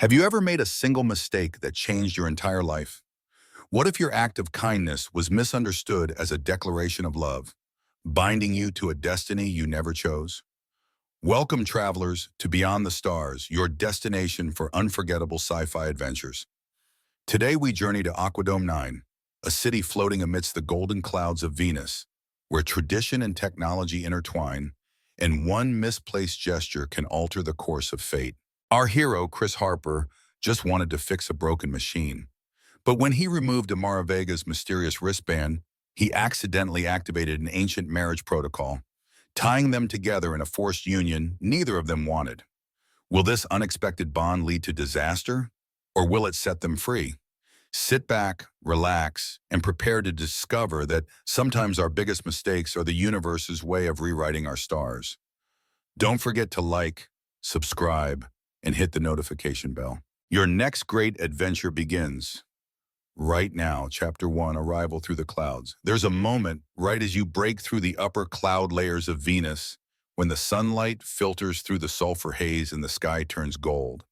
Have you ever made a single mistake that changed your entire life? What if your act of kindness was misunderstood as a declaration of love, binding you to a destiny you never chose? Welcome, travelers, to Beyond the Stars, your destination for unforgettable sci-fi adventures. Today we journey to Aquadome 9, a city floating amidst the golden clouds of Venus, where tradition and technology intertwine, and one misplaced gesture can alter the course of fate. Our hero, Chris Harper, just wanted to fix a broken machine. But when he removed Amara Vega's mysterious wristband, he accidentally activated an ancient marriage protocol, tying them together in a forced union neither of them wanted. Will this unexpected bond lead to disaster, or will it set them free? Sit back, relax, and prepare to discover that sometimes our biggest mistakes are the universe's way of rewriting our stars. Don't forget to like, subscribe, and hit the notification bell. Your next great adventure begins right now. Chapter 1, Arrival Through the Clouds. There's a moment right as you break through the upper cloud layers of Venus when the sunlight filters through the sulfur haze and the sky turns gold.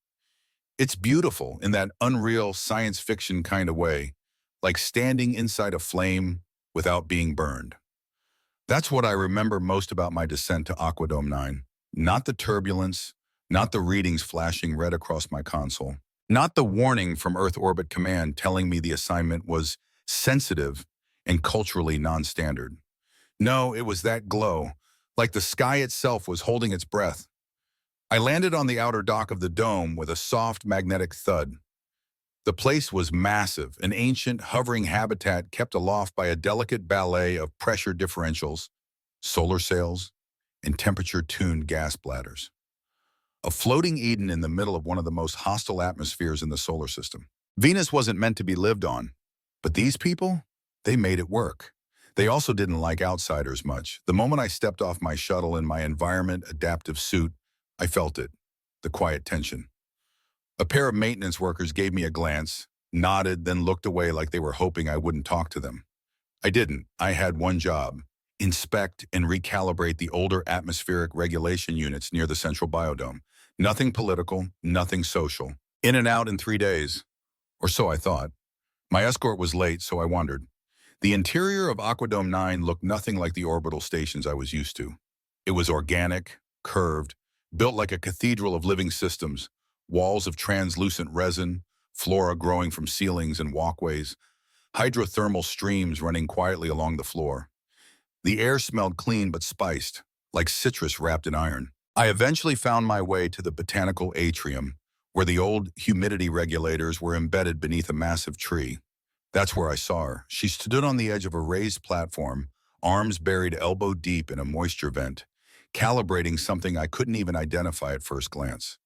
It's beautiful in that unreal science fiction kind of way, like standing inside a flame without being burned. That's what I remember most about my descent to Aquadome 9. Not the turbulence, not the readings flashing red across my console, not the warning from Earth Orbit Command telling me the assignment was sensitive and culturally non-standard. No, it was that glow, like the sky itself was holding its breath. I landed on the outer dock of the dome with a soft magnetic thud. The place was massive, an ancient, hovering habitat kept aloft by a delicate ballet of pressure differentials, solar sails, and temperature-tuned gas bladders. A floating Eden in the middle of one of the most hostile atmospheres in the solar system. Venus wasn't meant to be lived on, but these people, they made it work. They also didn't like outsiders much. The moment I stepped off my shuttle in my environment adaptive suit, I felt it, the quiet tension. A pair of maintenance workers gave me a glance, nodded, then looked away like they were hoping I wouldn't talk to them. I didn't. I had one job: inspect and recalibrate the older atmospheric regulation units near the central biodome. Nothing political, nothing social. In and out in 3 days. Or so I thought. My escort was late, so I wondered. The interior of Aquadome 9 looked nothing like the orbital stations I was used to. It was organic, curved, built like a cathedral of living systems, walls of translucent resin, flora growing from ceilings and walkways, hydrothermal streams running quietly along the floor. The air smelled clean but spiced, like citrus wrapped in iron. I eventually found my way to the botanical atrium, where the old humidity regulators were embedded beneath a massive tree. That's where I saw her. She stood on the edge of a raised platform, arms buried elbow deep in a moisture vent, calibrating something I couldn't even identify at first glance.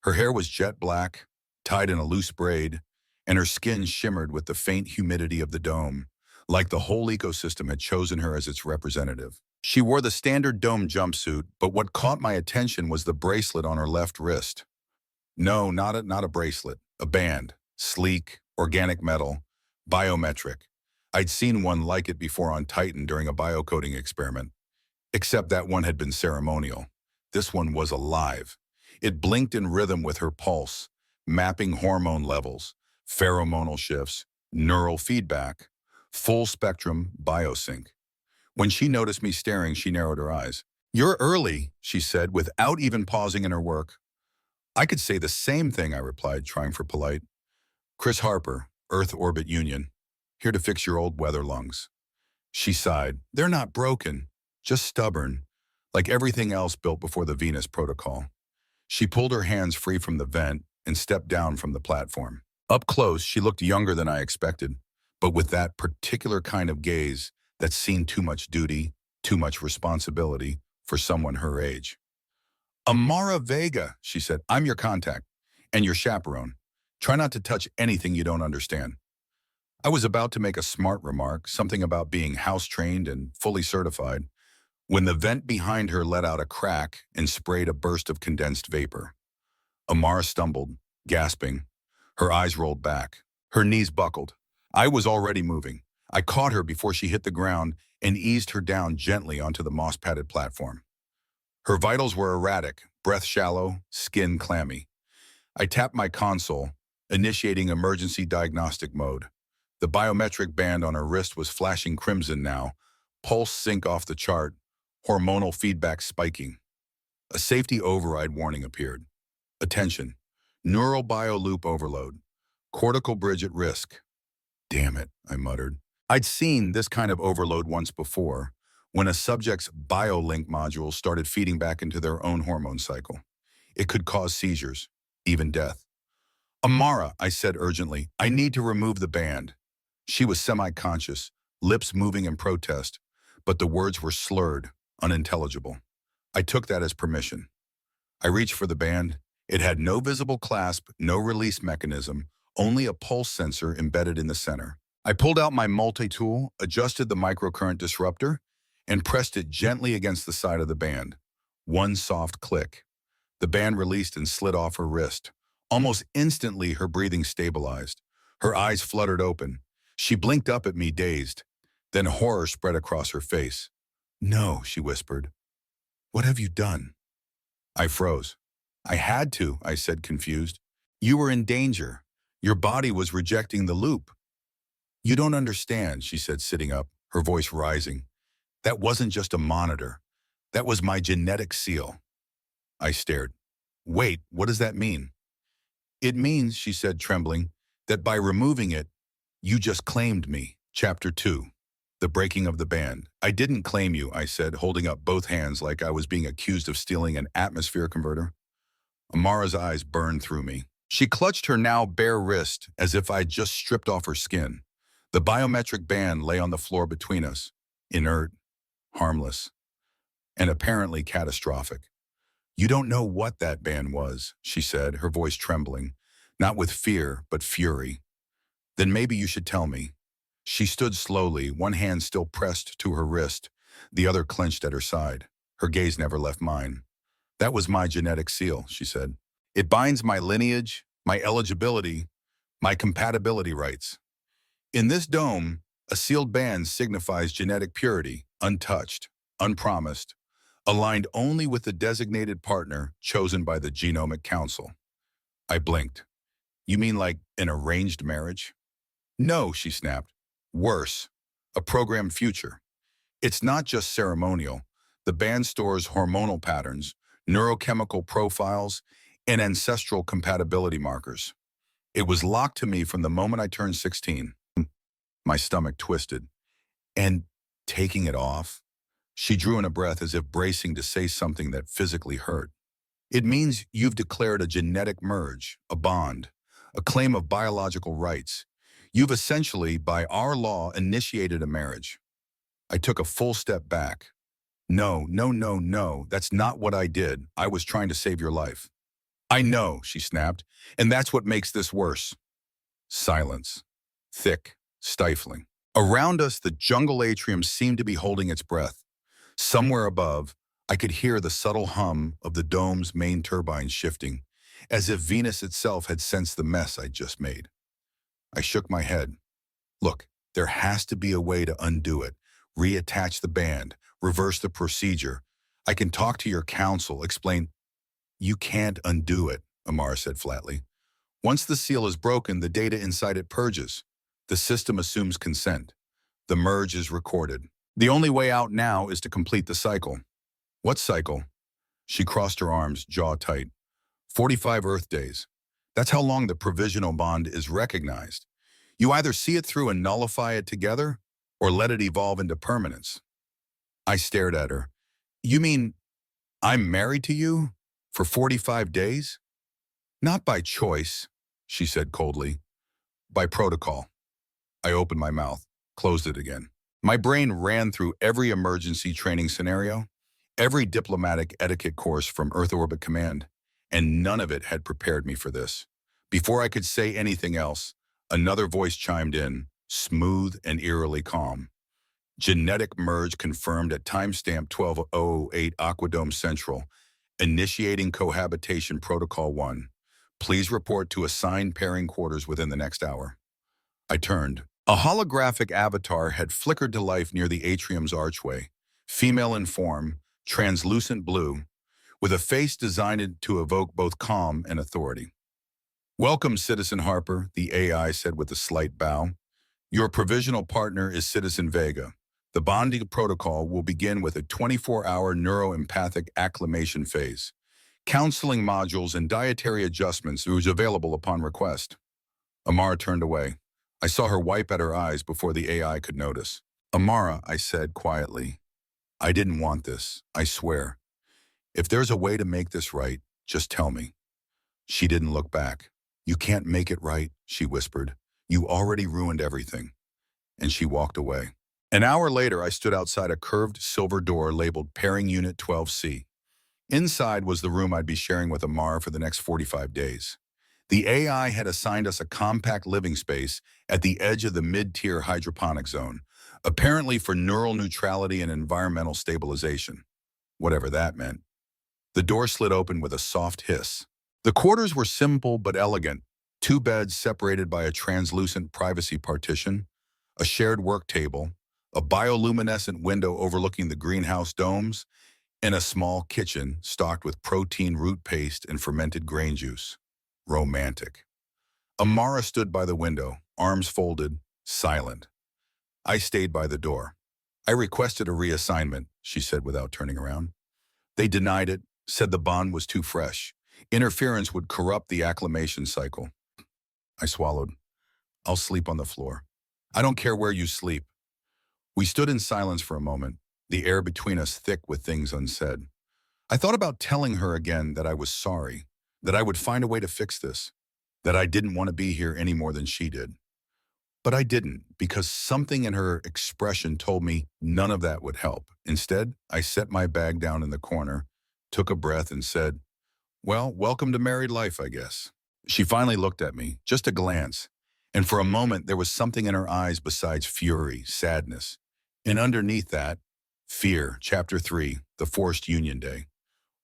Her hair was jet black, tied in a loose braid, and her skin shimmered with the faint humidity of the dome, like the whole ecosystem had chosen her as its representative. She wore the standard dome jumpsuit, but what caught my attention was the bracelet on her left wrist. No, not a bracelet, a band, sleek, organic metal, biometric. I'd seen one like it before on Titan during a biocoding experiment, except that one had been ceremonial. This one was alive. It blinked in rhythm with her pulse, mapping hormone levels, pheromonal shifts, neural feedback, full spectrum biosync. When she noticed me staring, she narrowed her eyes. "You're early," she said, without even pausing in her work. "I could say the same thing," I replied, trying for polite. "Chris Harper, Earth Orbit Union, here to fix your old weather lungs." She sighed. "They're not broken, just stubborn, like everything else built before the Venus protocol." She pulled her hands free from the vent and stepped down from the platform. Up close, she looked younger than I expected, but with that particular kind of gaze that's seen too much duty, too much responsibility for someone her age. "Amara Vega," she said, "I'm your contact and your chaperone. Try not to touch anything you don't understand." I was about to make a smart remark, something about being house-trained and fully certified, when the vent behind her let out a crack and sprayed a burst of condensed vapor. Amara stumbled, gasping. Her eyes rolled back. Her knees buckled. I was already moving. I caught her before she hit the ground and eased her down gently onto the moss-padded platform. Her vitals were erratic, breath shallow, skin clammy. I tapped my console, initiating emergency diagnostic mode. The biometric band on her wrist was flashing crimson now, pulse sync off the chart, hormonal feedback spiking. A safety override warning appeared. Attention, neural bio loop overload, cortical bridge at risk. Damn it, I muttered. I'd seen this kind of overload once before, when a subject's BioLink module started feeding back into their own hormone cycle. It could cause seizures, even death. Amara, I said urgently, I need to remove the band. She was semi-conscious, lips moving in protest, but the words were slurred, unintelligible. I took that as permission. I reached for the band. It had no visible clasp, no release mechanism, only a pulse sensor embedded in the center. I pulled out my multi-tool, adjusted the microcurrent disruptor, and pressed it gently against the side of the band. One soft click. The band released and slid off her wrist. Almost instantly, her breathing stabilized. Her eyes fluttered open. She blinked up at me, dazed. Then horror spread across her face. "No," she whispered. "What have you done?" I froze. "I had to," I said, confused. "You were in danger. Your body was rejecting the loop." "You don't understand," she said, sitting up, her voice rising. "That wasn't just a monitor. That was my genetic seal." I stared. "Wait, what does that mean?" "It means," she said, trembling, "that by removing it, you just claimed me." Chapter 2. The breaking of the band. "I didn't claim you," I said, holding up both hands like I was being accused of stealing an atmosphere converter. Amara's eyes burned through me. She clutched her now bare wrist as if I'd just stripped off her skin. The biometric band lay on the floor between us, inert, harmless, and apparently catastrophic. "You don't know what that band was," she said, her voice trembling, not with fear, but fury. "Then maybe you should tell me." She stood slowly, one hand still pressed to her wrist, the other clenched at her side. Her gaze never left mine. "That was my genetic seal," she said. "It binds my lineage, my eligibility, my compatibility rights. In this dome, a sealed band signifies genetic purity, untouched, unpromised, aligned only with the designated partner chosen by the Genomic Council." I blinked. "You mean like an arranged marriage?" "No," she snapped. "Worse, a programmed future. It's not just ceremonial. The band stores hormonal patterns, neurochemical profiles, and ancestral compatibility markers. It was locked to me from the moment I turned 16. My stomach twisted. "And taking it off?" She drew in a breath as if bracing to say something that physically hurt. "It means you've declared a genetic merge, a bond, a claim of biological rights. You've essentially, by our law, initiated a marriage." I took a full step back. "No, no, no, no, that's not what I did. I was trying to save your life." "I know," she snapped, "and that's what makes this worse." Silence. Thick, stifling. Around us, the jungle atrium seemed to be holding its breath. Somewhere above, I could hear the subtle hum of the dome's main turbines shifting, as if Venus itself had sensed the mess I'd just made. I shook my head. "Look, there has to be a way to undo it, reattach the band, reverse the procedure. I can talk to your counsel, explain." "You can't undo it," Amara said flatly. "Once the seal is broken, the data inside it purges. The system assumes consent. The merge is recorded. The only way out now is to complete the cycle." "What cycle?" She crossed her arms, jaw tight. 45 Earth days. That's how long the provisional bond is recognized. You either see it through and nullify it together, or let it evolve into permanence." I stared at her. "You mean I'm married to you for 45 days? "Not by choice," she said coldly. "By protocol." I opened my mouth, closed it again. My brain ran through every emergency training scenario, every diplomatic etiquette course from Earth Orbit Command, and none of it had prepared me for this. Before I could say anything else, another voice chimed in, smooth and eerily calm. "Genetic merge confirmed at timestamp 12:08 Aquadome Central. Initiating cohabitation protocol 1. Please report to assigned pairing quarters within the next hour." I turned. A holographic avatar had flickered to life near the atrium's archway, female in form, translucent blue, with a face designed to evoke both calm and authority. Welcome, Citizen Harper, the AI said with a slight bow. Your provisional partner is Citizen Vega. The bonding protocol will begin with a 24-hour neuroempathic acclimation phase. Counseling modules and dietary adjustments are available upon request. Amara turned away. I saw her wipe at her eyes before the AI could notice. Amara, I said quietly, I didn't want this, I swear. If there's a way to make this right, just tell me. She didn't look back. You can't make it right, she whispered. You already ruined everything. And she walked away. An hour later, I stood outside a curved silver door labeled Pairing Unit 12C. Inside was the room I'd be sharing with Amara for the next 45 days. The AI had assigned us a compact living space at the edge of the mid-tier hydroponic zone, apparently for neural neutrality and environmental stabilization, whatever that meant. The door slid open with a soft hiss. The quarters were simple but elegant, 2 beds separated by a translucent privacy partition, a shared work table, a bioluminescent window overlooking the greenhouse domes, and a small kitchen stocked with protein root paste and fermented grain juice. Romantic. Amara stood by the window, arms folded, silent. I stayed by the door. I requested a reassignment, she said without turning around. They denied it, said the bond was too fresh. Interference would corrupt the acclimation cycle. I swallowed. I'll sleep on the floor. I don't care where you sleep. We stood in silence for a moment, the air between us thick with things unsaid. I thought about telling her again that I was sorry, that I would find a way to fix this, that I didn't want to be here any more than she did. But I didn't, because something in her expression told me none of that would help. Instead, I set my bag down in the corner, took a breath and said, well, welcome to married life, I guess. She finally looked at me, just a glance, and for a moment there was something in her eyes besides fury, sadness. And underneath that, fear, Chapter 3, The Forced Union Day.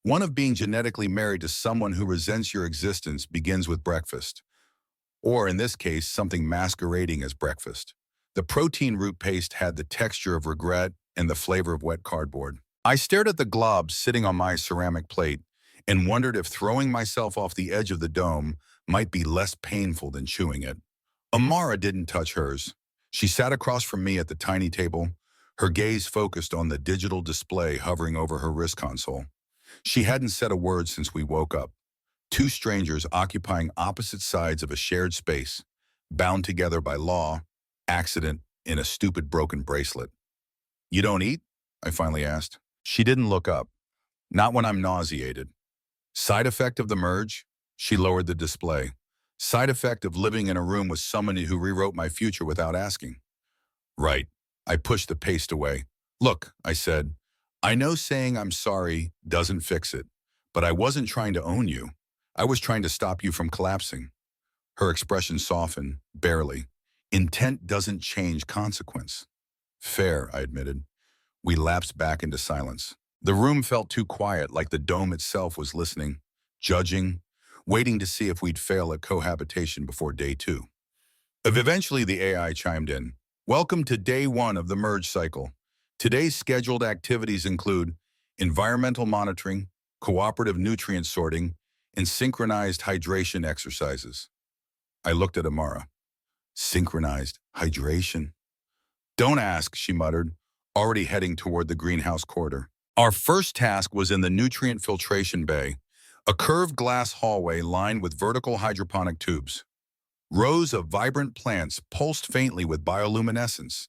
One of being genetically married to someone who resents your existence begins with breakfast. Or in this case, something masquerading as breakfast. The protein root paste had the texture of regret and the flavor of wet cardboard. I stared at the glob sitting on my ceramic plate and wondered if throwing myself off the edge of the dome might be less painful than chewing it. Amara didn't touch hers. She sat across from me at the tiny table, her gaze focused on the digital display hovering over her wrist console. She hadn't said a word since we woke up. 2 strangers occupying opposite sides of a shared space, bound together by law, accident, and a stupid broken bracelet. You don't eat? I finally asked. She didn't look up. Not when I'm nauseated. Side effect of the merge? She lowered the display. Side effect of living in a room with someone who rewrote my future without asking. Right. I pushed the paste away. Look, I said, I know saying I'm sorry doesn't fix it, but I wasn't trying to own you. I was trying to stop you from collapsing. Her expression softened, barely. Intent doesn't change consequence. Fair, I admitted. We lapsed back into silence. The room felt too quiet, like the dome itself was listening, judging, waiting to see if we'd fail at cohabitation before day 2. Eventually, the AI chimed in. Welcome to day 1 of the merge cycle. Today's scheduled activities include environmental monitoring, cooperative nutrient sorting, and synchronized hydration exercises. I looked at Amara. Synchronized hydration? Don't ask, she muttered, already heading toward the greenhouse corridor. Our first task was in the nutrient filtration bay, a curved glass hallway lined with vertical hydroponic tubes. Rows of vibrant plants pulsed faintly with bioluminescence,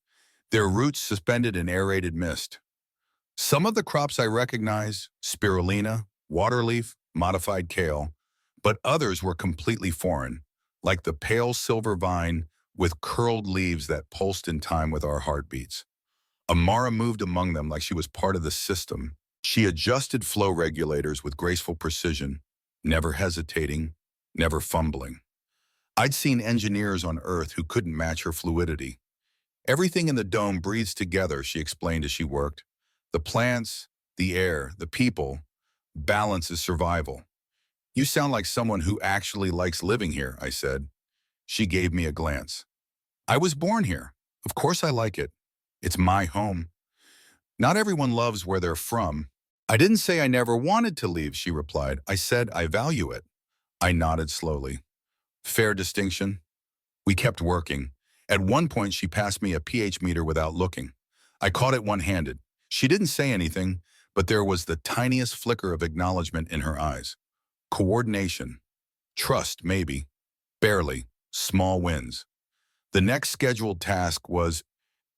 their roots suspended in aerated mist. Some of the crops I recognized, spirulina, waterleaf, modified kale, but others were completely foreign, like the pale silver vine with curled leaves that pulsed in time with our heartbeats. Amara moved among them like she was part of the system. She adjusted flow regulators with graceful precision, never hesitating, never fumbling. I'd seen engineers on Earth who couldn't match her fluidity. Everything in the dome breathes together, she explained as she worked. The plants, the air, the people. Balance is survival. You sound like someone who actually likes living here, I said. She gave me a glance. I was born here. Of course I like it. It's my home. Not everyone loves where they're from. I didn't say I never wanted to leave, she replied. I said I value it. I nodded slowly. Fair distinction. We kept working. At one point, she passed me a pH meter without looking. I caught it one-handed. She didn't say anything, but there was the tiniest flicker of acknowledgement in her eyes. Coordination. Trust, maybe. Barely. Small wins. The next scheduled task was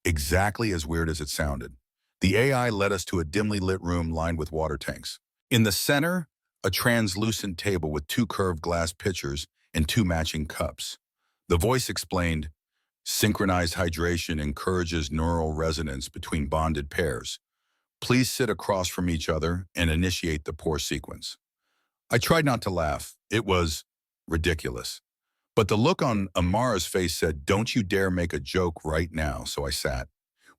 exactly as weird as it sounded. The AI led us to a dimly lit room lined with water tanks. In the center, a translucent table with two curved glass pitchers and two matching cups. The voice explained, synchronized hydration encourages neural resonance between bonded pairs. Please sit across from each other and initiate the pour sequence. I tried not to laugh. It was ridiculous. But the look on Amara's face said, don't you dare make a joke right now, so I sat.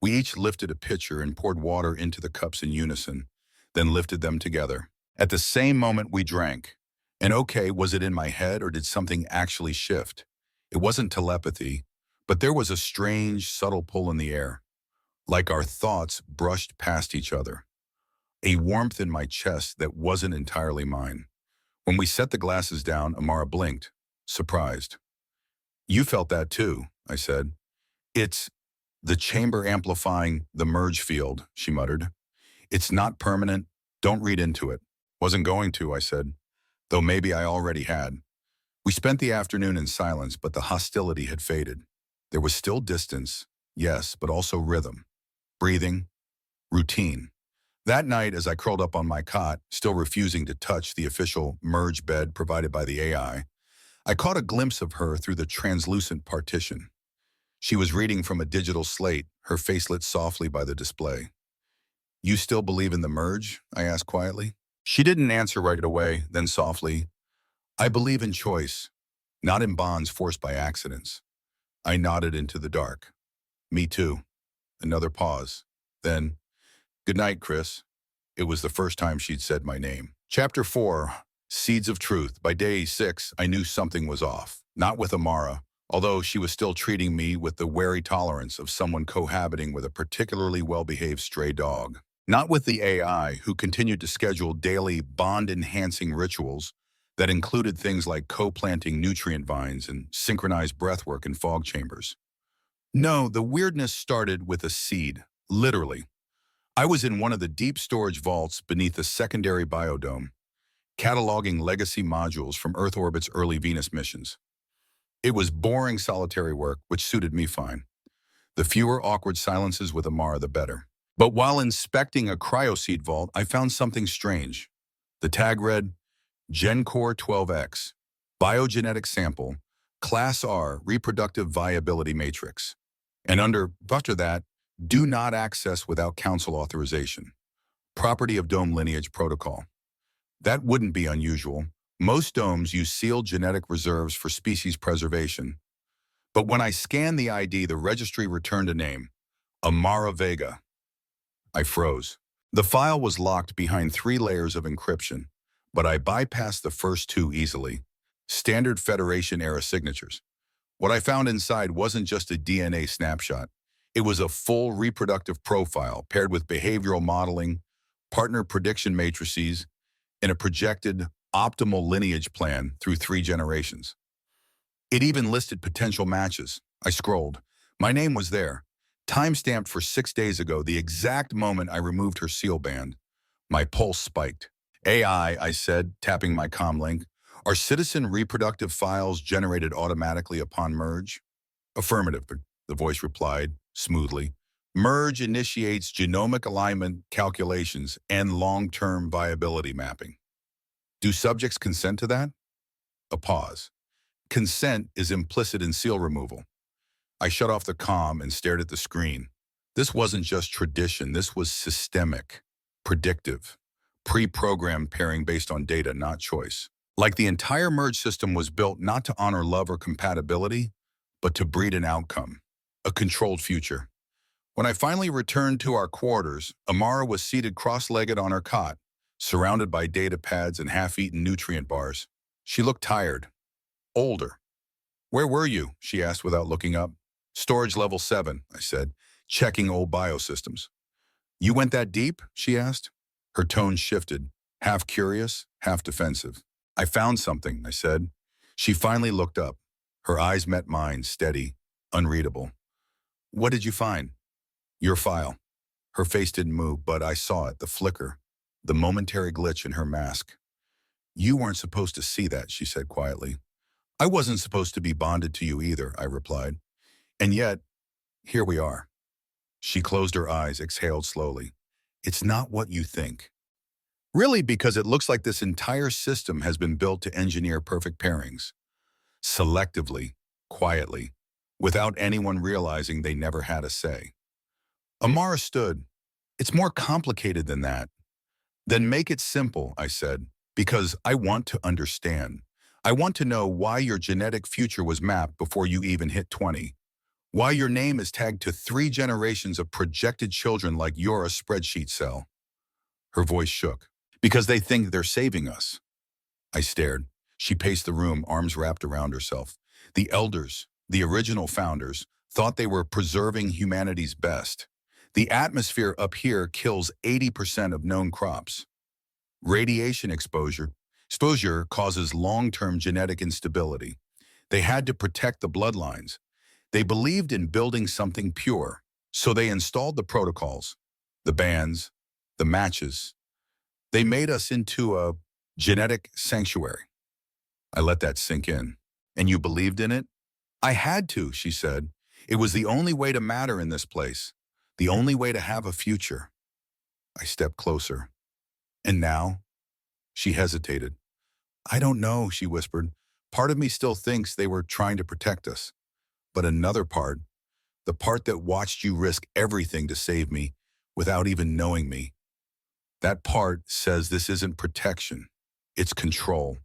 We each lifted a pitcher and poured water into the cups in unison, then lifted them together. At the same moment we drank. And okay, was it in my head or did something actually shift? It wasn't telepathy, but there was a strange, subtle pull in the air, like our thoughts brushed past each other. A warmth in my chest that wasn't entirely mine. When we set the glasses down, Amara blinked, surprised. You felt that too, I said. It's the chamber amplifying the merge field, she muttered. It's not permanent. Don't read into it. Wasn't going to, I said, though maybe I already had. We spent the afternoon in silence, but the hostility had faded. There was still distance, yes, but also rhythm, breathing, routine. That night, as I curled up on my cot, still refusing to touch the official merge bed provided by the AI, I caught a glimpse of her through the translucent partition. She was reading from a digital slate, her face lit softly by the display. You still believe in the merge? I asked quietly. She didn't answer right away, then softly, I believe in choice, not in bonds forced by accidents. I nodded into the dark. Me too. Another pause. Then, good night, Chris. It was the first time she'd said my name. Chapter 4, Seeds of Truth. By day 6, I knew something was off. Not with Amara, although she was still treating me with the wary tolerance of someone cohabiting with a particularly well-behaved stray dog. Not with the AI, who continued to schedule daily bond-enhancing rituals that included things like co-planting nutrient vines and synchronized breathwork in fog chambers. No, the weirdness started with a seed, literally. I was in one of the deep storage vaults beneath the secondary biodome, cataloging legacy modules from Earth orbit's early Venus missions. It was boring solitary work, which suited me fine. The fewer awkward silences with Amara, the better. But while inspecting a cryoseed vault, I found something strange. The tag read, GenCore 12X, biogenetic sample, Class R, reproductive viability matrix. And after that, do not access without council authorization. Property of dome lineage protocol. That wouldn't be unusual. Most domes use sealed genetic reserves for species preservation. But when I scanned the ID, the registry returned a name, Amara Vega. I froze. The file was locked behind 3 layers of encryption, but I bypassed the first 2 easily. Standard Federation-era signatures. What I found inside wasn't just a DNA snapshot. It was a full reproductive profile paired with behavioral modeling, partner prediction matrices, and a projected optimal lineage plan through 3 generations. It even listed potential matches. I scrolled. My name was there, time-stamped for 6 days ago, the exact moment I removed her seal band. My pulse spiked. AI, I said, tapping my comm link, are citizen reproductive files generated automatically upon merge? Affirmative, the voice replied, smoothly. Merge initiates genomic alignment calculations and long-term viability mapping. Do subjects consent to that? A pause. Consent is implicit in seal removal. I shut off the comm and stared at the screen. This wasn't just tradition, this was systemic, predictive, pre-programmed pairing based on data, not choice. Like the entire merge system was built not to honor love or compatibility, but to breed an outcome, a controlled future. When I finally returned to our quarters, Amara was seated cross-legged on her cot, surrounded by data pads and half-eaten nutrient bars. She looked tired, older. Where were you? She asked without looking up. Storage level 7, I said, checking old biosystems. You went that deep? She asked. Her tone shifted, half curious, half defensive. I found something, I said. She finally looked up. Her eyes met mine, steady, unreadable. What did you find? Your file. Her face didn't move, but I saw it, the flicker, the momentary glitch in her mask. You weren't supposed to see that, she said quietly. I wasn't supposed to be bonded to you either, I replied. And yet, here we are. She closed her eyes, exhaled slowly. It's not what you think. Really, because it looks like this entire system has been built to engineer perfect pairings. Selectively, quietly, without anyone realizing they never had a say. Amara stood. It's more complicated than that. Then make it simple, I said, because I want to understand. I want to know why your genetic future was mapped before you even hit 20. Why your name is tagged to 3 generations of projected children like you're a spreadsheet cell. Her voice shook. Because they think they're saving us. I stared. She paced the room, arms wrapped around herself. The elders, the original founders, thought they were preserving humanity's best. The atmosphere up here kills 80% of known crops. Radiation exposure causes long-term genetic instability. They had to protect the bloodlines. They believed in building something pure, so they installed the protocols, the bans, the matches. They made us into a genetic sanctuary. I let that sink in. And you believed in it? I had to, she said. It was the only way to matter in this place, the only way to have a future. I stepped closer. And now? She hesitated. I don't know, she whispered. Part of me still thinks they were trying to protect us. But another part, the part that watched you risk everything to save me without even knowing me, that part says this isn't protection, it's control.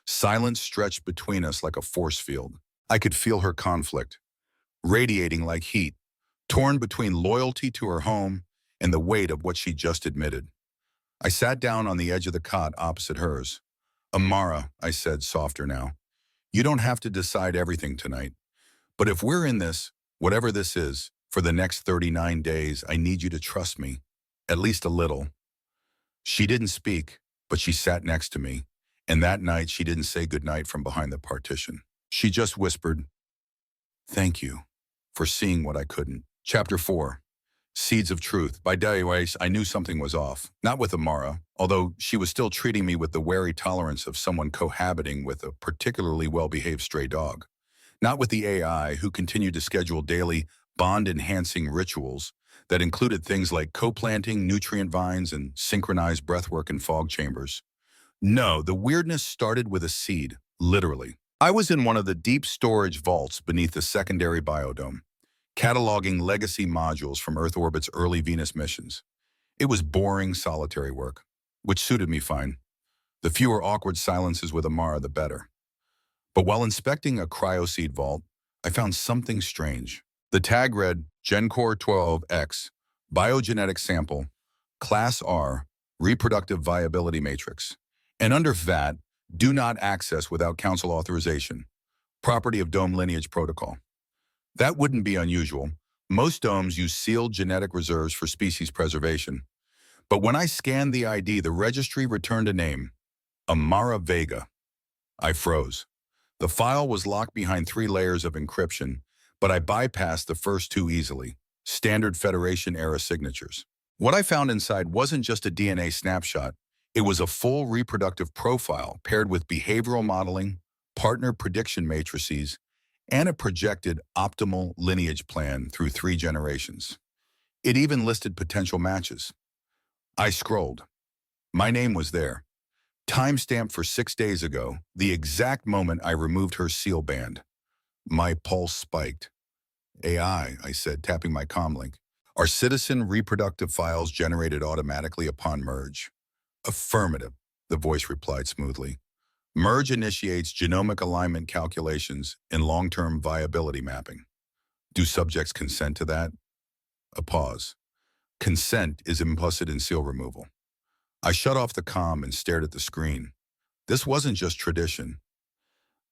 Silence stretched between us like a force field. I could feel her conflict, radiating like heat, torn between loyalty to her home and the weight of what she just admitted. I sat down on the edge of the cot opposite hers. Amara, I said, softer now, you don't have to decide everything tonight. But if we're in this, whatever this is, for the next 39 days, I need you to trust me, at least a little. She didn't speak, but she sat next to me, and that night she didn't say goodnight from behind the partition. She just whispered, thank you for seeing what I couldn't. Chapter 4. Seeds of Truth. By day ways, I knew something was off. Not with Amara, although she was still treating me with the wary tolerance of someone cohabiting with a particularly well-behaved stray dog. Not with the AI, who continued to schedule daily bond-enhancing rituals that included things like co-planting nutrient vines and synchronized breathwork in fog chambers. No, the weirdness started with a seed, literally. I was in one of the deep storage vaults beneath the secondary biodome, cataloging legacy modules from Earth orbit's early Venus missions. It was boring, solitary work, which suited me fine. The fewer awkward silences with Amara, the better. But while inspecting a cryoseed vault, I found something strange. The tag read GenCore 12X, biogenetic sample, Class R, reproductive viability matrix. And under VAT, do not access without council authorization, property of dome lineage protocol. That wouldn't be unusual. Most domes use sealed genetic reserves for species preservation. But when I scanned the ID, the registry returned a name, Amara Vega. I froze. The file was locked behind 3 layers of encryption, but I bypassed the first 2 easily, standard Federation-era signatures. What I found inside wasn't just a DNA snapshot. It was a full reproductive profile paired with behavioral modeling, partner prediction matrices, and a projected optimal lineage plan through 3 generations. It even listed potential matches. I scrolled. My name was there. Timestamped for 6 days ago, the exact moment I removed her seal band. My pulse spiked. AI, I said, tapping my comlink. Are citizen reproductive files generated automatically upon merge? Affirmative, the voice replied smoothly. Merge initiates genomic alignment calculations and long-term viability mapping. Do subjects consent to that? A pause. Consent is implicit in seal removal. I shut off the comm and stared at the screen. This wasn't just tradition.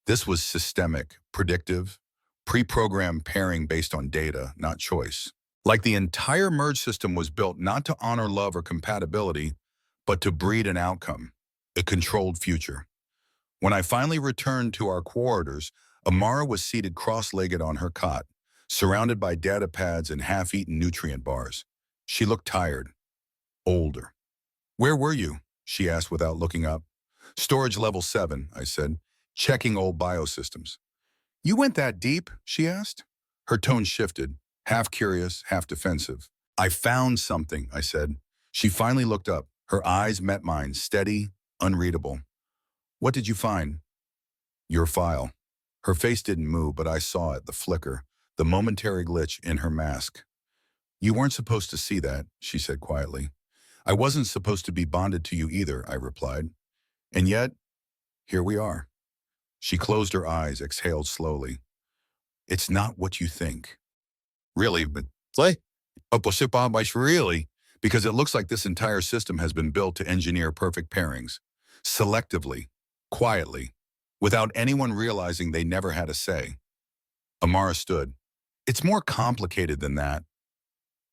This was systemic, predictive, pre-programmed pairing based on data, not choice. Like the entire merge system was built not to honor love or compatibility, but to breed an outcome, a controlled future. When I finally returned to our quarters, Amara was seated cross-legged on her cot, surrounded by data pads and half-eaten nutrient bars. She looked tired, older. "Where were you?" she asked without looking up. "Storage level 7, I said, checking old biosystems. "You went that deep?" she asked. Her tone shifted, half curious, half defensive. "I found something," I said. She finally looked up. Her eyes met mine, steady, unreadable. "What did you find?" "Your file." Her face didn't move, but I saw it, the flicker, the momentary glitch in her mask. "You weren't supposed to see that," she said quietly. "I wasn't supposed to be bonded to you either," I replied. "And yet, here we are." She closed her eyes, exhaled slowly. "It's not what you think." "Really, but really? Because it looks like this entire system has been built to engineer perfect pairings, selectively, quietly, without anyone realizing they never had a say." Amara stood. "It's more complicated than that."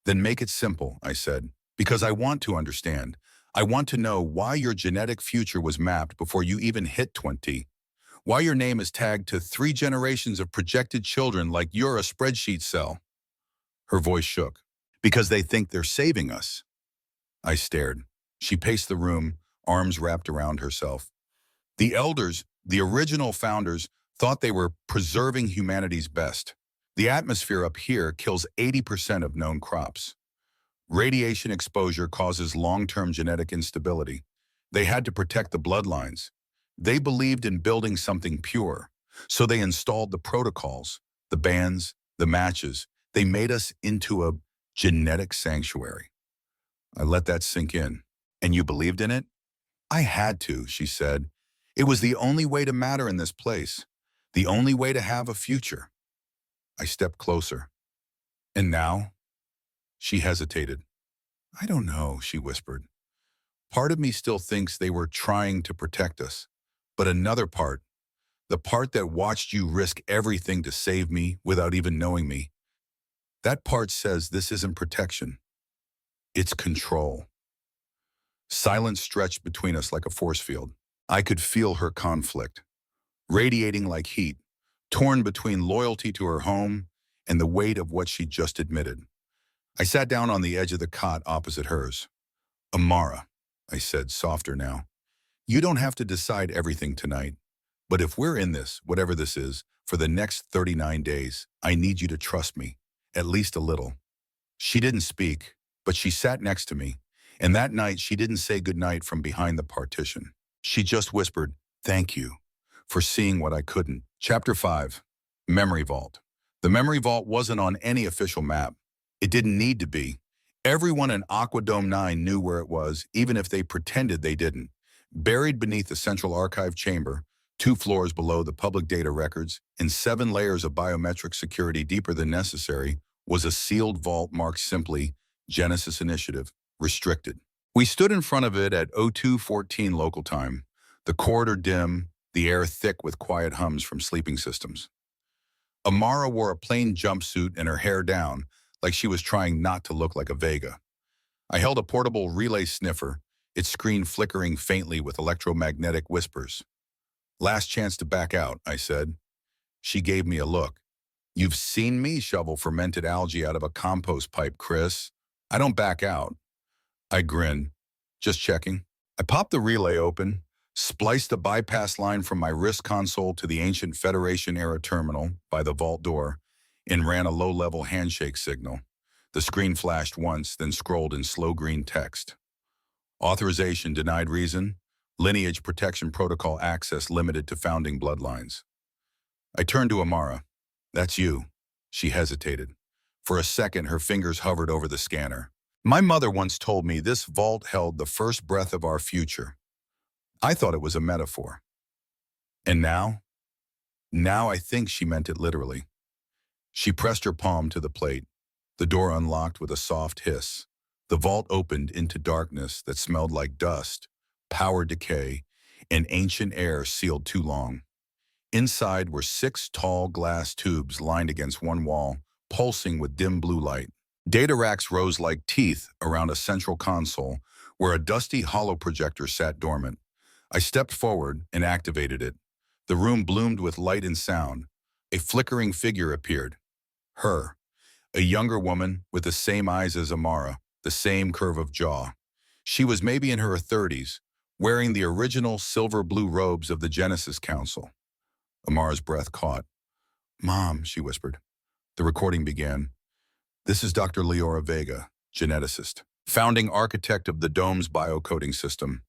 "Then make it simple," I said, "because I want to understand. I want to know why your genetic future was mapped before you even hit 20. Why your name is tagged to 3 generations of projected children like you're a spreadsheet cell." Her voice shook. "Because they think they're saving us." I stared. She paced the room, arms wrapped around herself. "The elders, the original founders, thought they were preserving humanity's best. The atmosphere up here kills 80% of known crops. Radiation exposure causes long-term genetic instability. They had to protect the bloodlines. They believed in building something pure, so they installed the protocols, the bans, the matches. They made us into a genetic sanctuary." I let that sink in. "And you believed in it?" "I had to," she said. "It was the only way to matter in this place, the only way to have a future." I stepped closer. "And now?" She hesitated. "I don't know," she whispered. "Part of me still thinks they were trying to protect us. But another part, the part that watched you risk everything to save me without even knowing me, that part says this isn't protection. It's control." Silence stretched between us like a force field. I could feel her conflict, radiating like heat, torn between loyalty to her home and the weight of what she'd just admitted. I sat down on the edge of the cot opposite hers. "Amara," I said, softer now, "you don't have to decide everything tonight. But if we're in this, whatever this is, for the next 39 days, I need you to trust me, at least a little." She didn't speak, but she sat next to me, and that night she didn't say goodnight from behind the partition. She just whispered, "Thank you for seeing what I couldn't." Chapter 5. Memory Vault. The Memory Vault wasn't on any official map. It didn't need to be. Everyone in Aquadome 9 knew where it was, even if they pretended they didn't. Buried beneath the central archive chamber, 2 floors below the public data records, and 7 layers of biometric security deeper than necessary, was a sealed vault marked simply, Genesis Initiative, Restricted. We stood in front of it at 02:14 local time, the corridor dim, the air thick with quiet hums from sleeping systems. Amara wore a plain jumpsuit and her hair down, like she was trying not to look like a Vega. I held a portable relay sniffer, its screen flickering faintly with electromagnetic whispers. "Last chance to back out," I said. She gave me a look. "You've seen me shovel fermented algae out of a compost pipe, Chris. I don't back out." I grinned. "Just checking." I popped the relay open, spliced a bypass line from my wrist console to the ancient Federation-era terminal by the vault door, and ran a low-level handshake signal. The screen flashed once, then scrolled in slow green text. "Authorization denied reason. Lineage protection protocol access limited to founding bloodlines." I turned to Amara. "That's you." She hesitated. For a second, her fingers hovered over the scanner. "My mother once told me this vault held the first breath of our future. I thought it was a metaphor. And now? Now I think she meant it literally." She pressed her palm to the plate. The door unlocked with a soft hiss. The vault opened into darkness that smelled like dust, power decay, and ancient air sealed too long. Inside were 6 tall glass tubes lined against one wall, pulsing with dim blue light. Data racks rose like teeth around a central console where a dusty holoprojector sat dormant. I stepped forward and activated it. The room bloomed with light and sound. A flickering figure appeared. Her. A younger woman with the same eyes as Amara, the same curve of jaw. She was maybe in her 30s, wearing the original silver-blue robes of the Genesis Council. Amara's breath caught. "Mom," she whispered. The recording began. "This is Dr. Amara Vega, geneticist, founding architect of the Dome's biocoding system.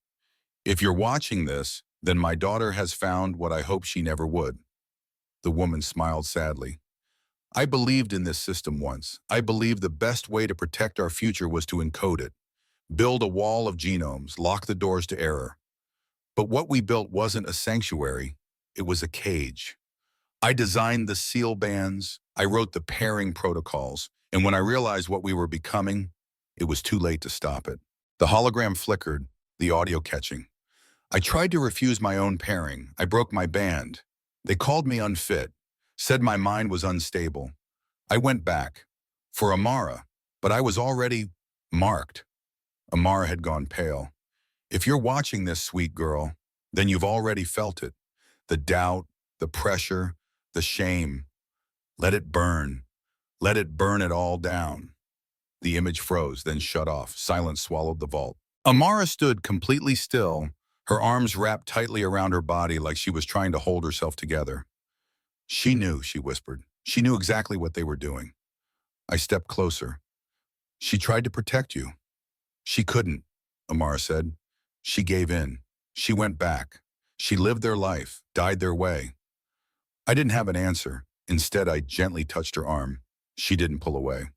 If you're watching this, then my daughter has found what I hoped she never would." The woman smiled sadly. "I believed in this system once. I believed the best way to protect our future was to encode it, build a wall of genomes, lock the doors to error. But what we built wasn't a sanctuary, it was a cage. I designed the seal bands, I wrote the pairing protocols, and when I realized what we were becoming, it was too late to stop it." The hologram flickered, the audio catching. "I tried to refuse my own pairing. I broke my band. They called me unfit, said my mind was unstable. I went back for Amara, but I was already marked." Amara had gone pale. "If you're watching this, sweet girl, then you've already felt it. The doubt, the pressure, the shame. Let it burn. Let it burn it all down." The image froze, then shut off. Silence swallowed the vault. Amara stood completely still, her arms wrapped tightly around her body like she was trying to hold herself together. "She knew," she whispered. "She knew exactly what they were doing." I stepped closer. "She tried to protect you." "She couldn't," Amara said. "She gave in. She went back. She lived their life, died their way." I didn't have an answer. Instead, I gently touched her arm. She didn't pull away.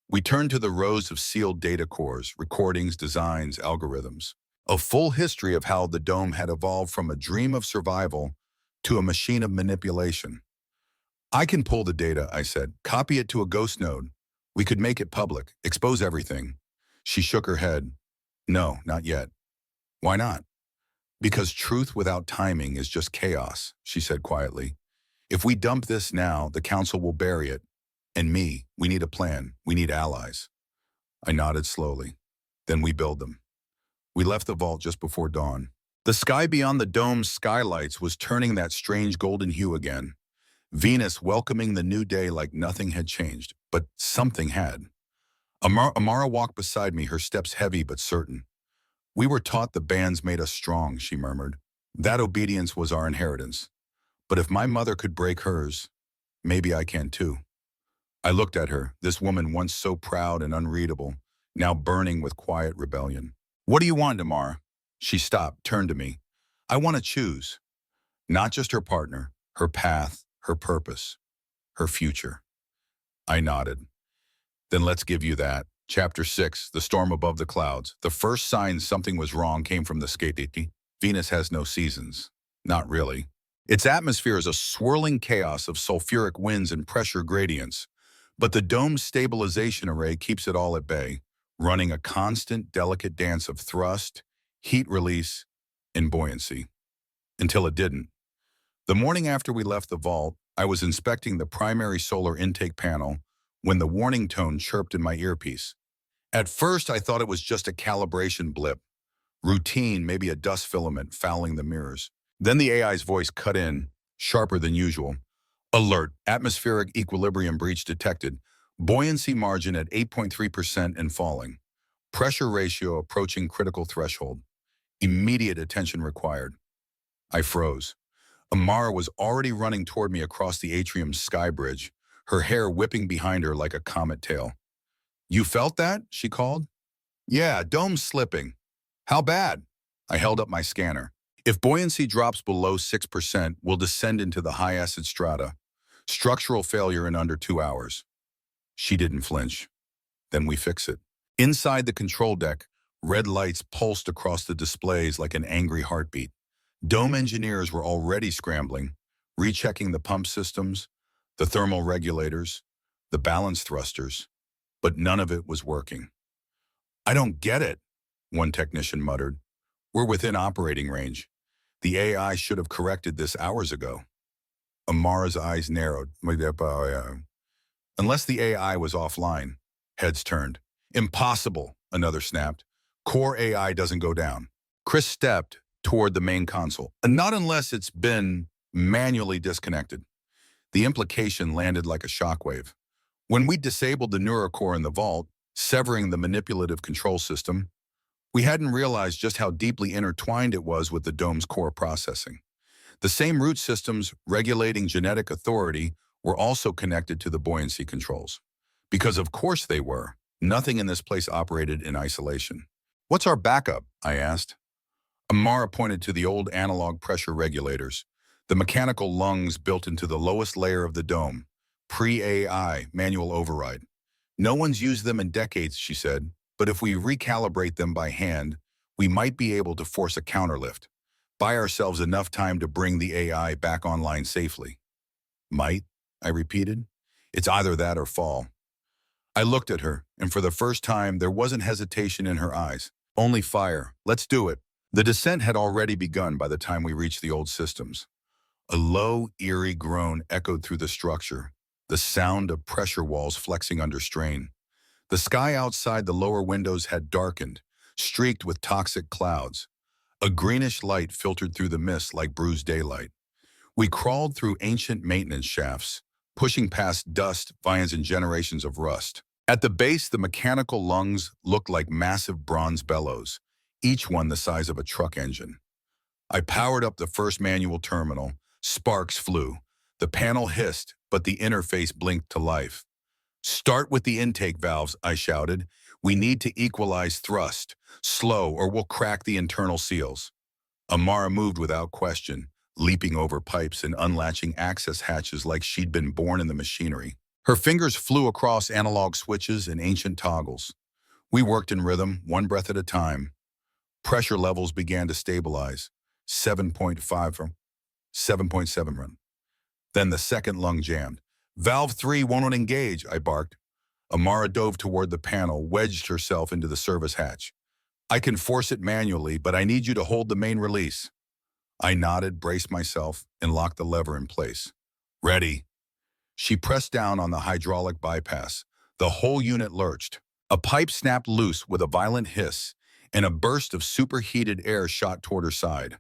We turned to the rows of sealed data cores, recordings, designs, algorithms. A full history of how the Dome had evolved from a dream of survival to a machine of manipulation. "I can pull the data," I said. "Copy it to a ghost node. We could make it public, expose everything." She shook her head. "No, not yet." "Why not?" "Because truth without timing is just chaos," she said quietly. "If we dump this now, the council will bury it. And we need a plan. We need allies." I nodded slowly. "Then we build them." We left the vault just before dawn. The sky beyond the Dome's skylights was turning that strange golden hue again. Venus welcoming the new day like nothing had changed, but something had. Amara walked beside me, her steps heavy but certain. "We were taught the bands made us strong," she murmured. "That obedience was our inheritance. But if my mother could break hers, maybe I can too." I looked at her, this woman once so proud and unreadable, now burning with quiet rebellion. "What do you want, Amara?" She stopped, turned to me. "I want to choose. Not just her partner, her path, her purpose, her future." I nodded. "Then let's give you that." Chapter 6, The Storm Above the Clouds. The first sign something was wrong came from the sky. Venus has no seasons. Not really. Its atmosphere is a swirling chaos of sulfuric winds and pressure gradients. But the Dome's stabilization array keeps it all at bay, running a constant, delicate dance of thrust, heat release, and buoyancy. Until it didn't. The morning after we left the vault, I was inspecting the primary solar intake panel when the warning tone chirped in my earpiece. At first, I thought it was just a calibration blip. Routine, maybe a dust filament fouling the mirrors. Then the AI's voice cut in, sharper than usual. "Alert, atmospheric equilibrium breach detected. Buoyancy margin at 8.3% and falling. Pressure ratio approaching critical threshold. Immediate attention required." I froze. Amara was already running toward me across the atrium's sky bridge, her hair whipping behind her like a comet tail. "You felt that?" she called. "Yeah, dome's slipping." "How bad?" I held up my scanner. "If buoyancy drops below 6%, we'll descend into the high acid strata. Structural failure in under 2 hours." She didn't flinch. "Then we fix it." Inside the control deck, red lights pulsed across the displays like an angry heartbeat. Dome engineers were already scrambling, rechecking the pump systems, the thermal regulators, the balance thrusters, but none of it was working. "I don't get it," one technician muttered. "We're within operating range. The AI should have corrected this hours ago." Amara's eyes narrowed. "Unless the AI was offline." Heads turned. "Impossible," another snapped. "Core AI doesn't go down." Chris stepped, toward the main console. And not unless it's been manually disconnected. The implication landed like a shockwave. When we disabled the neurocore in the vault, severing the manipulative control system, we hadn't realized just how deeply intertwined it was with the dome's core processing. The same root systems regulating genetic authority were also connected to the buoyancy controls. Because of course they were. Nothing in this place operated in isolation. "What's our backup?" I asked. Amara pointed to the old analog pressure regulators, the mechanical lungs built into the lowest layer of the dome, pre-AI manual override. "No one's used them in decades," she said, "but if we recalibrate them by hand, we might be able to force a counterlift, buy ourselves enough time to bring the AI back online safely." "Might," I repeated. "It's either that or fall." I looked at her, and for the first time, there wasn't hesitation in her eyes. "Only fire. Let's do it." The descent had already begun by the time we reached the old systems. A low, eerie groan echoed through the structure, the sound of pressure walls flexing under strain. The sky outside the lower windows had darkened, streaked with toxic clouds. A greenish light filtered through the mist like bruised daylight. We crawled through ancient maintenance shafts, pushing past dust, vines, and generations of rust. At the base, the mechanical lungs looked like massive bronze bellows, each one the size of a truck engine. I powered up the first manual terminal. Sparks flew. The panel hissed, but the interface blinked to life. "Start with the intake valves," I shouted. "We need to equalize thrust. Slow, or we'll crack the internal seals." Amara moved without question, leaping over pipes and unlatching access hatches like she'd been born in the machinery. Her fingers flew across analog switches and ancient toggles. We worked in rhythm, one breath at a time. Pressure levels began to stabilize. 7.5 from 7.7 run. Then the second lung jammed. "Valve 3 won't engage," I barked. Amara dove toward the panel, wedged herself into the service hatch. "I can force it manually, but I need you to hold the main release." I nodded, braced myself, and locked the lever in place. "Ready." She pressed down on the hydraulic bypass. The whole unit lurched. A pipe snapped loose with a violent hiss, and a burst of superheated air shot toward her side.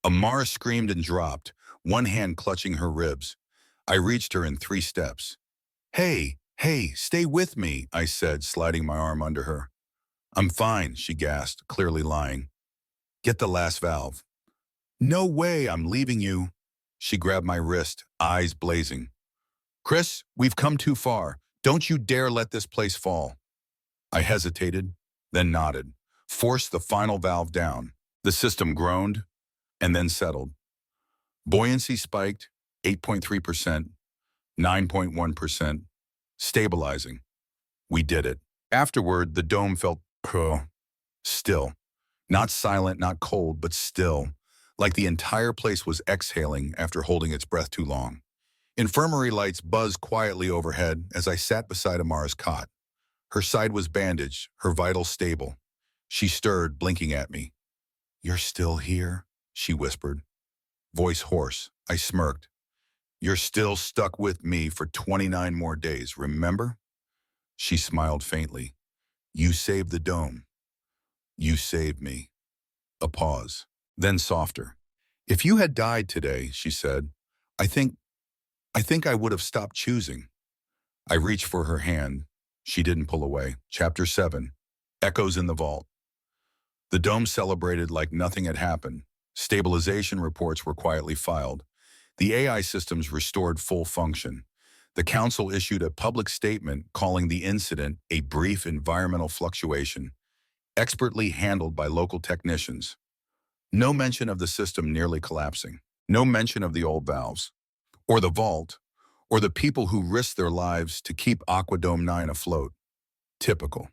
Amara screamed and dropped, one hand clutching her ribs. I reached her in 3 steps. Hey, stay with me," I said, sliding my arm under her. "I'm fine," she gasped, clearly lying. "Get the last valve." "No way, I'm leaving you." She grabbed my wrist, eyes blazing. "Chris, we've come too far. Don't you dare let this place fall." I hesitated, then nodded, forced the final valve down. The system groaned, and then settled. Buoyancy spiked, 8.3%, 9.1%, stabilizing. We did it. Afterward, the dome felt still. Not silent, not cold, but still, like the entire place was exhaling after holding its breath too long. Infirmary lights buzzed quietly overhead as I sat beside Amara's cot. Her side was bandaged, her vitals stable. She stirred, blinking at me. "You're still here?" she whispered. Voice hoarse. I smirked. "You're still stuck with me for 29 more days, remember?" She smiled faintly. "You saved the dome. You saved me." A pause. Then softer. "If you had died today," she said, I think I would have stopped choosing." I reached for her hand. She didn't pull away. Chapter 7. Echoes in the Vault. The dome celebrated like nothing had happened. Stabilization reports were quietly filed. The AI systems restored full function. The council issued a public statement calling the incident a brief environmental fluctuation, expertly handled by local technicians. No mention of the system nearly collapsing. No mention of the old valves, or the vault, or the people who risked their lives to keep Aquadome 9 afloat. Typical.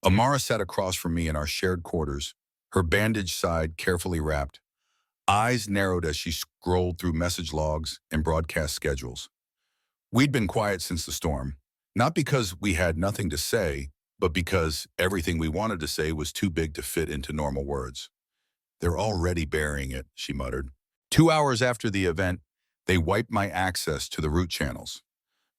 Amara sat across from me in our shared quarters, her bandaged side carefully wrapped. Eyes narrowed as she scrolled through message logs and broadcast schedules. We'd been quiet since the storm, not because we had nothing to say, but because everything we wanted to say was too big to fit into normal words. "They're already burying it," she muttered. 2 hours after the event, they wiped my access to the root channels.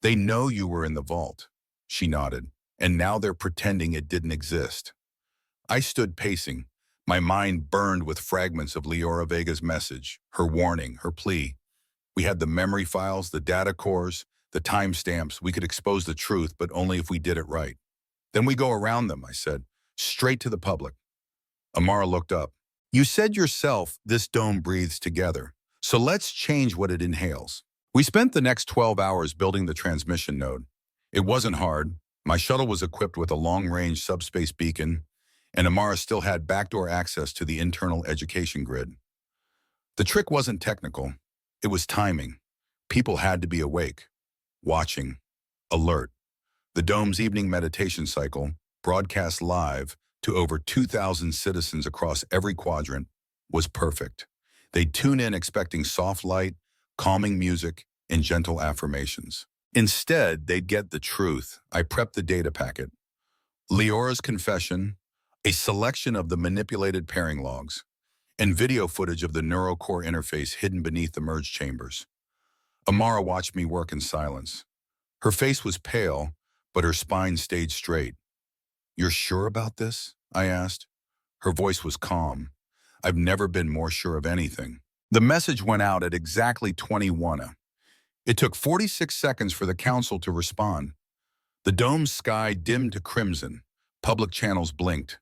"They know you were in the vault," she nodded, "and now they're pretending it didn't exist." I stood pacing, My mind burned with fragments of Amara Vega's message, her warning, her plea. We had the memory files, the data cores, the timestamps. We could expose the truth, but only if we did it right. Then we go around them, I said, straight to the public. Amara looked up. You said yourself this dome breathes together, so let's change what it inhales. We spent the next 12 hours building the transmission node. It wasn't hard. My shuttle was equipped with a long-range subspace beacon, and Amara still had backdoor access to the internal education grid. The trick wasn't technical. It was timing. People had to be awake, watching, alert. The dome's evening meditation cycle, broadcast live to over 2,000 citizens across every quadrant, was perfect. They'd tune in expecting soft light, calming music, and gentle affirmations. Instead, they'd get the truth. I prepped the data packet. Leora's confession, a selection of the manipulated pairing logs, and video footage of the neurocore interface hidden beneath the merge chambers. Amara watched me work in silence. Her face was pale, but her spine stayed straight. You're sure about this? I asked. Her voice was calm. I've never been more sure of anything. The message went out at exactly 21. It took 46 seconds for the council to respond. The dome's sky dimmed to crimson. Public channels blinked.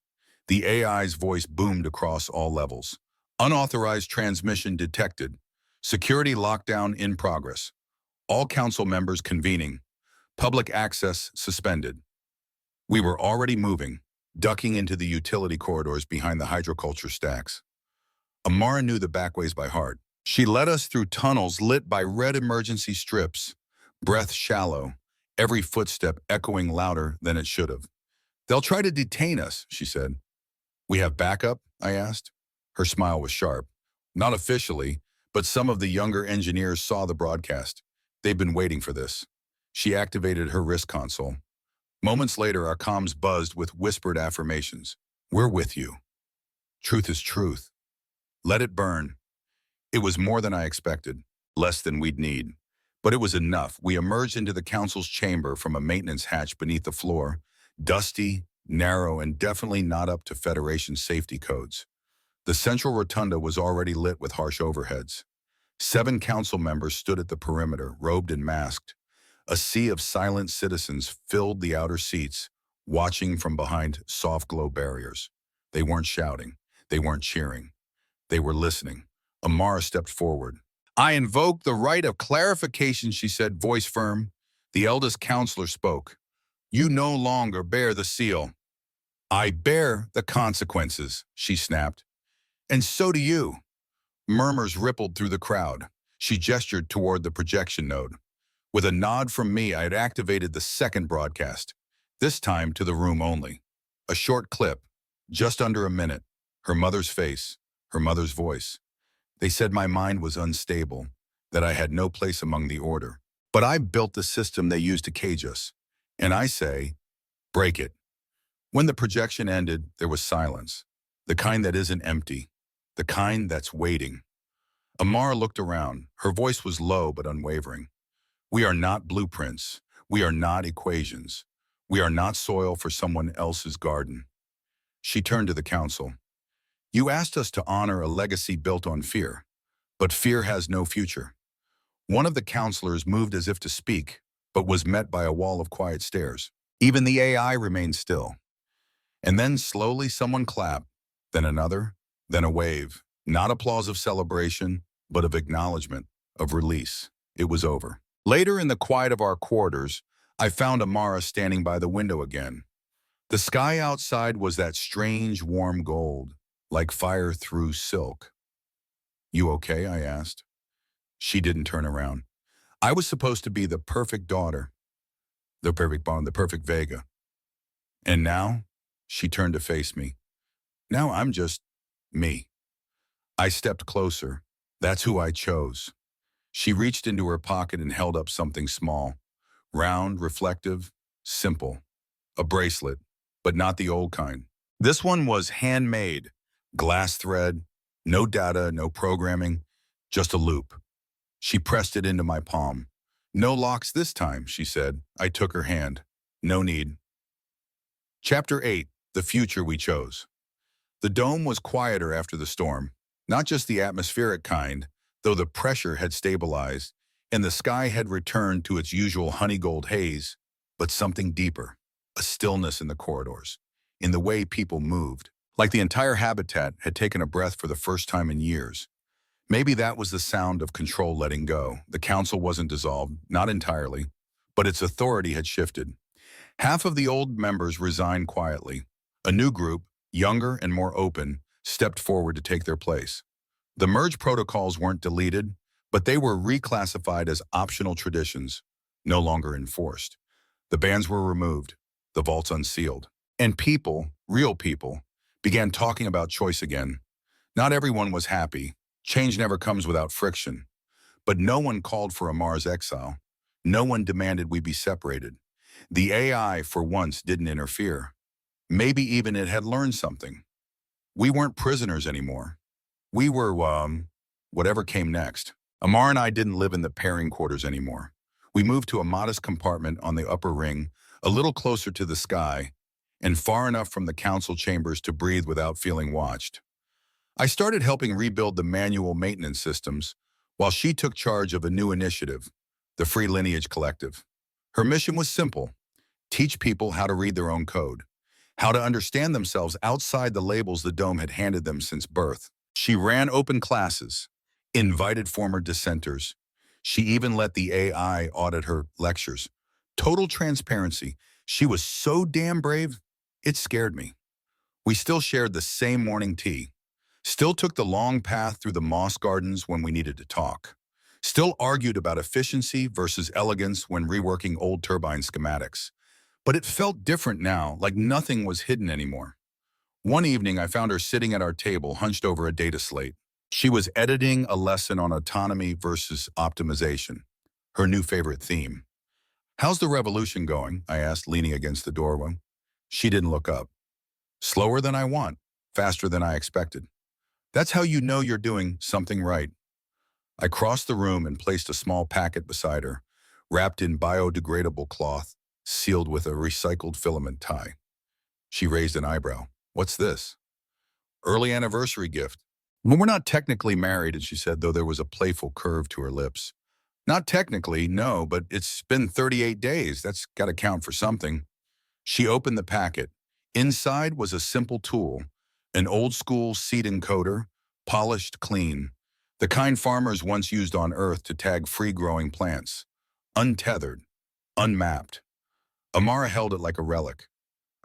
The AI's voice boomed across all levels. Unauthorized transmission detected. Security lockdown in progress. All council members convening. Public access suspended. We were already moving, ducking into the utility corridors behind the hydroculture stacks. Amara knew the backways by heart. She led us through tunnels lit by red emergency strips, breath shallow, every footstep echoing louder than it should have. They'll try to detain us, she said. We have backup? I asked. Her smile was sharp. Not officially, but some of the younger engineers saw the broadcast. They've been waiting for this. She activated her wrist console. Moments later, our comms buzzed with whispered affirmations. We're with you. Truth is truth. Let it burn. It was more than I expected, less than we'd need. But it was enough. We emerged into the council's chamber from a maintenance hatch beneath the floor, dusty, narrow, and definitely not up to Federation safety codes. The central rotunda was already lit with harsh overheads. 7 council members stood at the perimeter, robed and masked. A sea of silent citizens filled the outer seats, watching from behind soft glow barriers. They weren't shouting. They weren't cheering. They were listening. Amara stepped forward. I invoke the right of clarification, she said, voice firm. The eldest counselor spoke. You no longer bear the seal. I bear the consequences, she snapped. And so do you. Murmurs rippled through the crowd. She gestured toward the projection node. With a nod from me, I had activated the second broadcast, this time to the room only. A short clip, just under a minute, her mother's face, her mother's voice. They said my mind was unstable, that I had no place among the order. But I built the system they used to cage us. And I say, break it. When the projection ended, there was silence. The kind that isn't empty. The kind that's waiting. Amara looked around. Her voice was low but unwavering. We are not blueprints. We are not equations. We are not soil for someone else's garden. She turned to the council. You asked us to honor a legacy built on fear, but fear has no future. One of the counselors moved as if to speak, but was met by a wall of quiet stares. Even the AI remained still. And then slowly someone clapped, then another, then a wave. Not applause of celebration, but of acknowledgement, of release. It was over. Later in the quiet of our quarters, I found Amara standing by the window again. The sky outside was that strange, warm gold, like fire through silk. You okay? I asked. She didn't turn around. I was supposed to be the perfect daughter, the perfect bond, the perfect Vega. And now, she turned to face me. Now I'm just me. I stepped closer. That's who I chose. She reached into her pocket and held up something small, round, reflective, simple. A bracelet, but not the old kind. This one was handmade, glass thread, no data, no programming, just a loop. She pressed it into my palm. No locks this time, she said. I took her hand. No need. Chapter 8, The Future We Chose. The dome was quieter after the storm, not just the atmospheric kind, though the pressure had stabilized and the sky had returned to its usual honey-gold haze, but something deeper, a stillness in the corridors, in the way people moved, like the entire habitat had taken a breath for the first time in years. Maybe that was the sound of control letting go. The council wasn't dissolved, not entirely, but its authority had shifted. Half of the old members resigned quietly. A new group, younger and more open, stepped forward to take their place. The merge protocols weren't deleted, but they were reclassified as optional traditions, no longer enforced. The bans were removed, the vaults unsealed. And people, real people, began talking about choice again. Not everyone was happy. Change never comes without friction. But no one called for Amara's exile. No one demanded we be separated. The AI, for once, didn't interfere. Maybe even it had learned something. We weren't prisoners anymore. We were, whatever came next. Amara and I didn't live in the pairing quarters anymore. We moved to a modest compartment on the upper ring, a little closer to the sky, and far enough from the council chambers to breathe without feeling watched. I started helping rebuild the manual maintenance systems, while she took charge of a new initiative, the Free Lineage Collective. Her mission was simple: teach people how to read their own code, how to understand themselves outside the labels the Dome had handed them since birth. She ran open classes, invited former dissenters. She even let the AI audit her lectures. Total transparency. She was so damn brave, it scared me. We still shared the same morning tea, still took the long path through the moss gardens when we needed to talk, still argued about efficiency versus elegance when reworking old turbine schematics. But it felt different now, like nothing was hidden anymore. One evening, I found her sitting at our table, hunched over a data slate. She was editing a lesson on autonomy versus optimization, her new favorite theme. "How's the revolution going?" I asked, leaning against the doorway. She didn't look up. "Slower than I want, faster than I expected." "That's how you know you're doing something right." I crossed the room and placed a small packet beside her, wrapped in biodegradable cloth, sealed with a recycled filament tie. She raised an eyebrow. "What's this?" "Early anniversary gift." "Well, we're not technically married," she said, though there was a playful curve to her lips. "Not technically, no, but it's been 38 days. That's got to count for something." She opened the packet. Inside was a simple tool, an old-school seed encoder, polished clean, the kind farmers once used on Earth to tag free-growing plants, untethered, unmapped. Amara held it like a relic.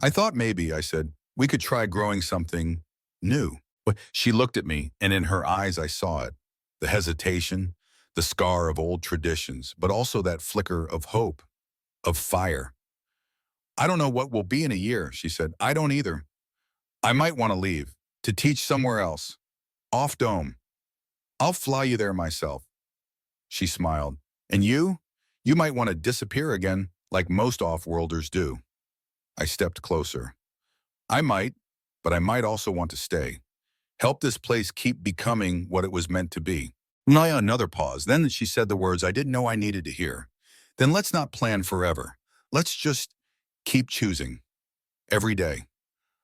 "I thought maybe," I said, "we could try growing something new." But she looked at me, and in her eyes I saw it, the hesitation, the scar of old traditions, but also that flicker of hope, of fire. "I don't know what we'll be in a year," she said. "I don't either. I might want to leave, to teach somewhere else, off Dome. I'll fly you there myself." She smiled. "And you? You might want to disappear again, like most off-worlders do." I stepped closer. "I might, but I might also want to stay. Help this place keep becoming what it was meant to be." Another pause. Then she said the words I didn't know I needed to hear. "Then let's not plan forever. Let's just keep choosing. Every day."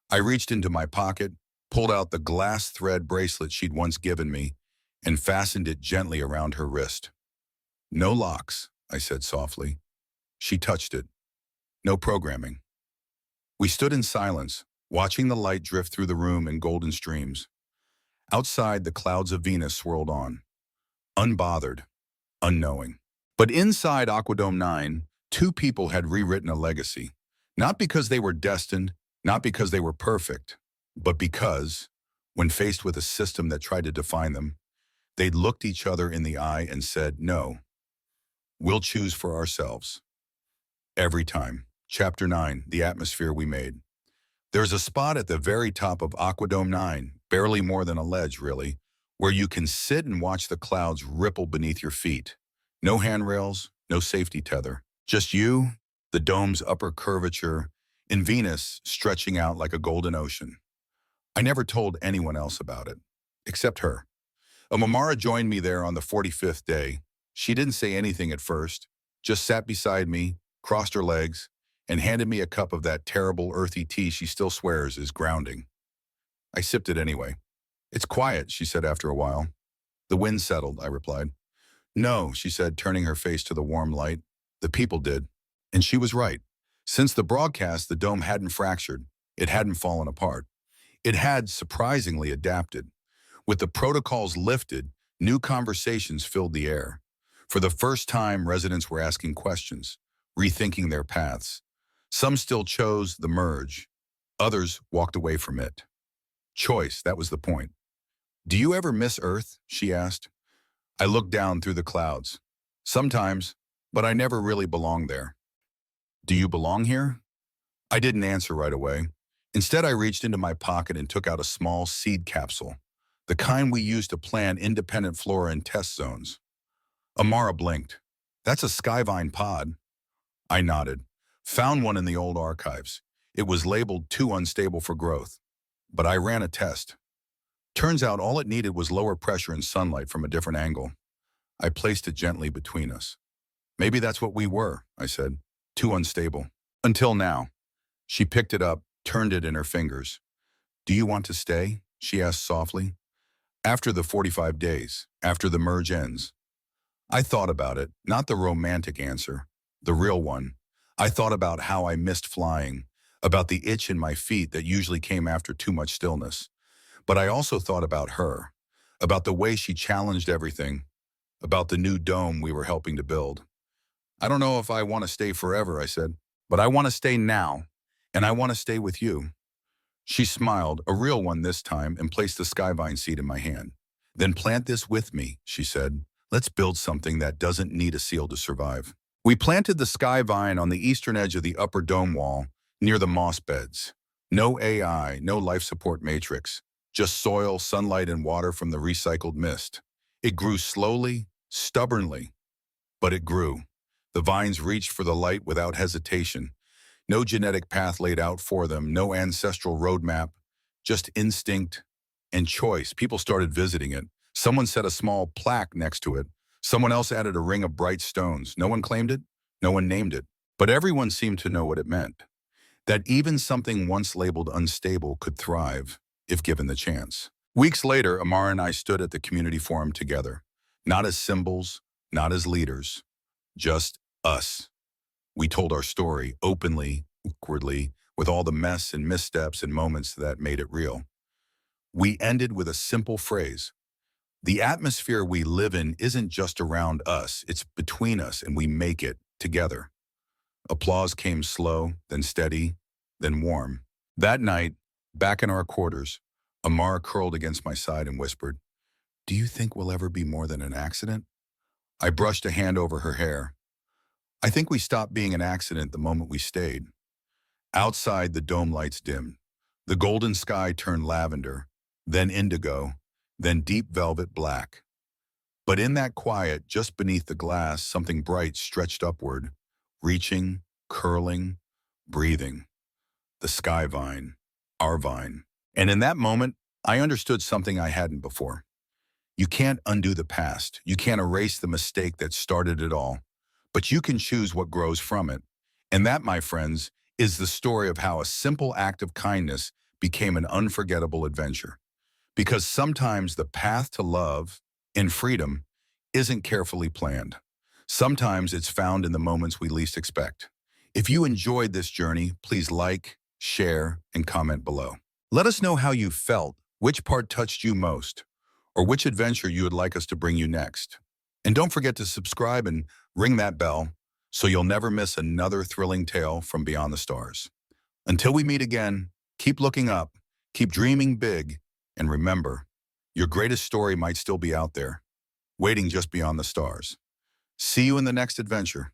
I reached into my pocket, pulled out the glass thread bracelet she'd once given me, and fastened it gently around her wrist. "No locks," I said softly. She touched it. "No programming." We stood in silence, watching the light drift through the room in golden streams. Outside, the clouds of Venus swirled on, unbothered, unknowing. But inside Aquadome 9, two people had rewritten a legacy. Not because they were destined, not because they were perfect, but because, when faced with a system that tried to define them, they'd looked each other in the eye and said, "No, we'll choose for ourselves." Every time. Chapter 9, The Atmosphere We Made. There's a spot at the very top of Aquadome 9, barely more than a ledge, really, where you can sit and watch the clouds ripple beneath your feet. No handrails, no safety tether. Just you, the dome's upper curvature, and Venus stretching out like a golden ocean. I never told anyone else about it, except her. Amara joined me there on the 45th day. She didn't say anything at first, just sat beside me, crossed her legs, and handed me a cup of that terrible earthy tea she still swears is grounding. I sipped it anyway. It's quiet, she said after a while. The wind settled, I replied. No, she said, turning her face to the warm light. The people did. And she was right. Since the broadcast, the dome hadn't fractured. It hadn't fallen apart. It had surprisingly adapted. With the protocols lifted, new conversations filled the air. For the first time, residents were asking questions, rethinking their paths. Some still chose the merge. Others walked away from it. Choice, that was the point. Do you ever miss Earth? She asked. I looked down through the clouds. Sometimes, but I never really belonged there. Do you belong here? I didn't answer right away. Instead, I reached into my pocket and took out a small seed capsule, the kind we use to plan independent flora in test zones. Amara blinked. That's a skyvine pod. I nodded. Found one in the old archives. It was labeled too unstable for growth. But I ran a test. Turns out all it needed was lower pressure and sunlight from a different angle. I placed it gently between us. Maybe that's what we were, I said. Too unstable. Until now. She picked it up, turned it in her fingers. Do you want to stay? She asked softly. After the 45 days, after the merge ends. I thought about it, not the romantic answer, the real one. I thought about how I missed flying, about the itch in my feet that usually came after too much stillness. But I also thought about her, about the way she challenged everything, about the new dome we were helping to build. I don't know if I want to stay forever, I said, but I want to stay now, and I want to stay with you. She smiled, a real one this time, and placed the skyvine seed in my hand. Then plant this with me, she said. Let's build something that doesn't need a seal to survive. We planted the skyvine on the eastern edge of the upper dome wall, near the moss beds. No AI, no life support matrix, just soil, sunlight, and water from the recycled mist. It grew slowly, stubbornly, but it grew. The vines reached for the light without hesitation. No genetic path laid out for them, no ancestral roadmap, just instinct and choice. People started visiting it. Someone set a small plaque next to it. Someone else added a ring of bright stones. No one claimed it. No one named it. But everyone seemed to know what it meant. That even something once labeled unstable could thrive, if given the chance. Weeks later, Amara and I stood at the community forum together. Not as symbols, not as leaders. Just us. We told our story openly, awkwardly, with all the mess and missteps and moments that made it real. We ended with a simple phrase. The atmosphere we live in isn't just around us, it's between us, and we make it together. Applause came slow, then steady, then warm. That night, back in our quarters, Amara curled against my side and whispered, Do you think we'll ever be more than an accident? I brushed a hand over her hair. I think we stopped being an accident the moment we stayed. Outside, the dome lights dimmed. The golden sky turned lavender, then indigo, then deep velvet black. But in that quiet, just beneath the glass, something bright stretched upward, reaching, curling, breathing. The sky vine, our vine. And in that moment, I understood something I hadn't before. You can't undo the past. You can't erase the mistake that started it all. But you can choose what grows from it. And that, my friends, is the story of how a simple act of kindness became an unforgettable adventure. Because sometimes the path to love and freedom isn't carefully planned. Sometimes it's found in the moments we least expect. If you enjoyed this journey, please like, share, and comment below. Let us know how you felt, which part touched you most, or which adventure you would like us to bring you next. And don't forget to subscribe and ring that bell so you'll never miss another thrilling tale from beyond the stars. Until we meet again, keep looking up, keep dreaming big, and remember, your greatest story might still be out there, waiting just beyond the stars. See you in the next adventure.